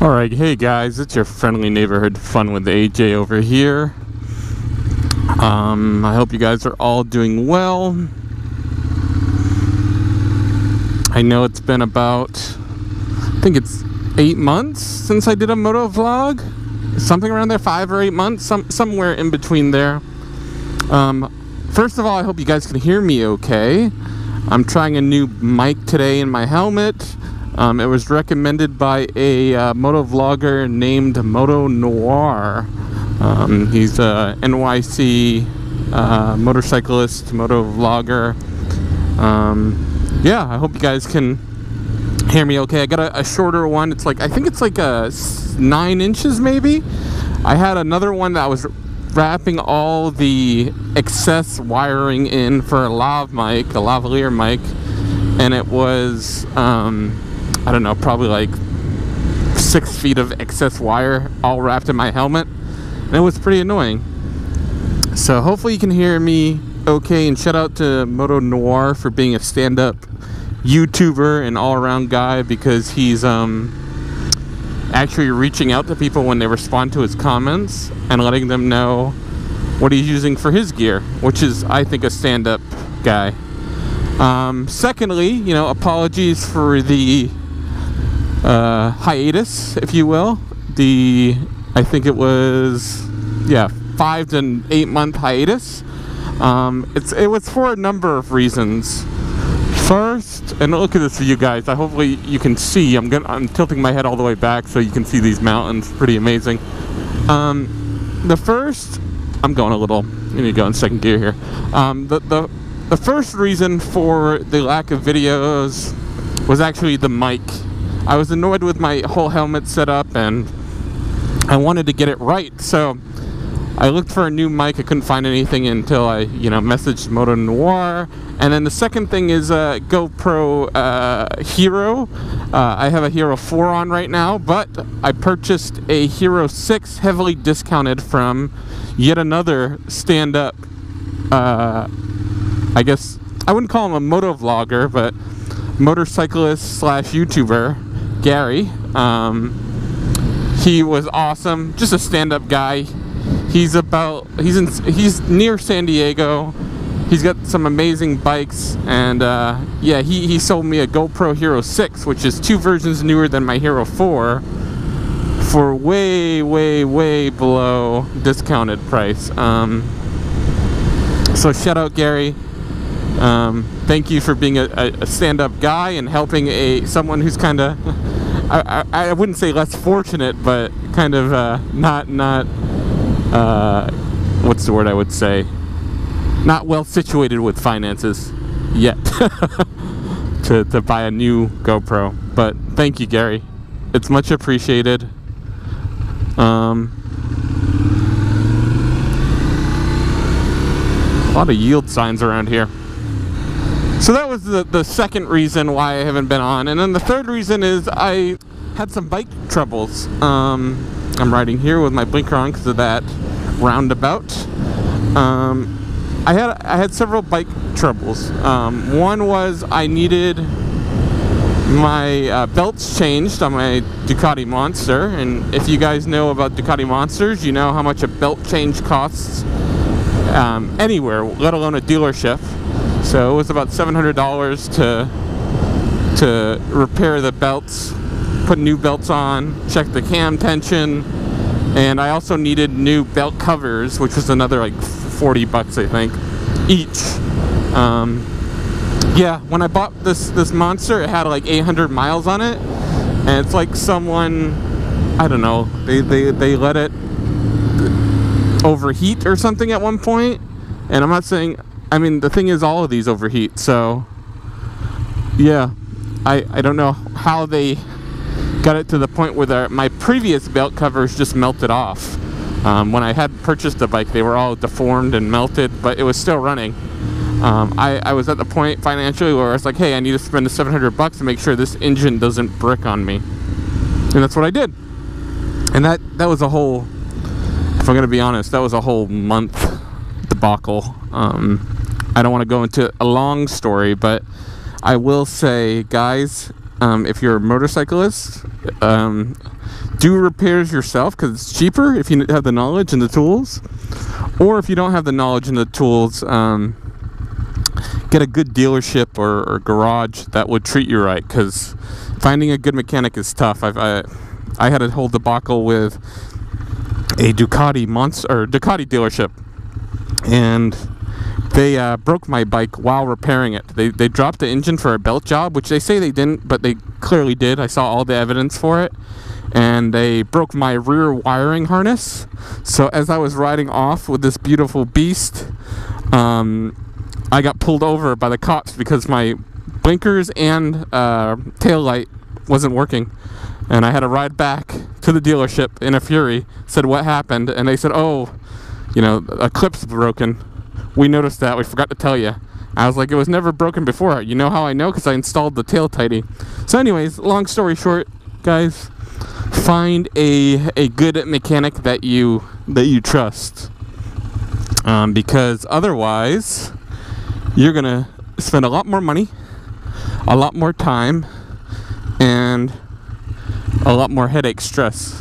Alright, hey guys, it's your friendly neighborhood Fun with AJ over here. I hope you guys are all doing well. I know it's been about, I think it's 8 months since I did a moto vlog. Something around there, 5 or 8 months, somewhere in between there. First of all, I hope you guys can hear me okay. I'm trying a new mic today in my helmet. It was recommended by a moto vlogger named Moto Noir. He's a NYC motorcyclist, moto vlogger. Yeah, I hope you guys can hear me okay. I got a shorter one. It's like, I think it's like 9 inches maybe. I had another one that was wrapping all the excess wiring in for a lavalier mic, and it was I don't know, probably like 6 feet of excess wire all wrapped in my helmet, and it was pretty annoying. So hopefully you can hear me okay, and shout out to Moto Noir for being a stand-up YouTuber and all-around guy, because he's actually reaching out to people when they respond to his comments and letting them know what he's using for his gear, which is, I think, a stand-up guy. Secondly, you know, apologies for the hiatus, if you will. I think it was, yeah, 5 to 8 month hiatus. It was for a number of reasons. First, and look at this for you guys. Hopefully you can see. I'm tilting my head all the way back so you can see these mountains. Pretty amazing. The first, I'm going a little. I need to go in second gear here. The first reason for the lack of videos was actually the mic. I was annoyed with my whole helmet setup, and I wanted to get it right. So I looked for a new mic. I couldn't find anything until I, messaged Moto Noir. And then the second thing is GoPro Hero. I have a Hero 4 on right now, but I purchased a Hero 6 heavily discounted from yet another stand-up, I guess, I wouldn't call him a moto vlogger, but motorcyclist slash YouTuber, Gary. He was awesome, just a stand-up guy. He's near San Diego. He's got some amazing bikes, and yeah, he sold me a GoPro Hero 6, which is 2 versions newer than my Hero 4, for way below discounted price. So shout out, Gary. Thank you for being a stand-up guy and helping someone who's kind of, I wouldn't say less fortunate, but kind of not what's the word I would say? Not well situated with finances yet to buy a new GoPro. But thank you, Gary. It's much appreciated. A lot of yield signs around here. So that was the second reason why I haven't been on. And then the third reason is I had some bike troubles. I'm riding here with my blinker on because of that roundabout. I had several bike troubles. One was I needed my belts changed on my Ducati Monster, and if you guys know about Ducati Monsters, you know how much a belt change costs anywhere, let alone a dealership. So it was about $700 to repair the belts, put new belts on, check the cam tension, and I also needed new belt covers, which was another like $40, I think, each. Yeah, when I bought this Monster, it had like 800 miles on it, and it's like someone, I don't know, they let it overheat or something at one point. And I'm not saying, I mean, the thing is, all of these overheat, so yeah, I don't know how they got it to the point where my previous belt covers just melted off. When I had purchased the bike, they were all deformed and melted, but it was still running. I was at the point financially where I was like, hey, I need to spend the $700 to make sure this engine doesn't brick on me. And that's what I did. And that was a whole, if I'm going to be honest, that was a whole month debacle. I don't want to go into a long story, but I will say, guys, if you're a motorcyclist. Do repairs yourself because it's cheaper if you have the knowledge and the tools. Or if you don't have the knowledge and the tools, get a good dealership or garage that would treat you right, because finding a good mechanic is tough. I had a whole debacle with a Ducati Monster or Ducati dealership, and they broke my bike while repairing it. They dropped the engine for a belt job, which they say they didn't, but they clearly did. I saw all the evidence for it. And they broke my rear wiring harness. So as I was riding off with this beautiful beast, I got pulled over by the cops because my blinkers and tail light wasn't working. And I had to ride back to the dealership in a fury. Said, what happened? And they said, oh, you know, a clip's broken. We noticed that. We forgot to tell you. I was like, it was never broken before. You know how I know? Because I installed the tail tighty. So anyways, long story short, guys, find a good mechanic that you trust, because otherwise you're gonna spend a lot more money, a lot more time, and a lot more headache stress.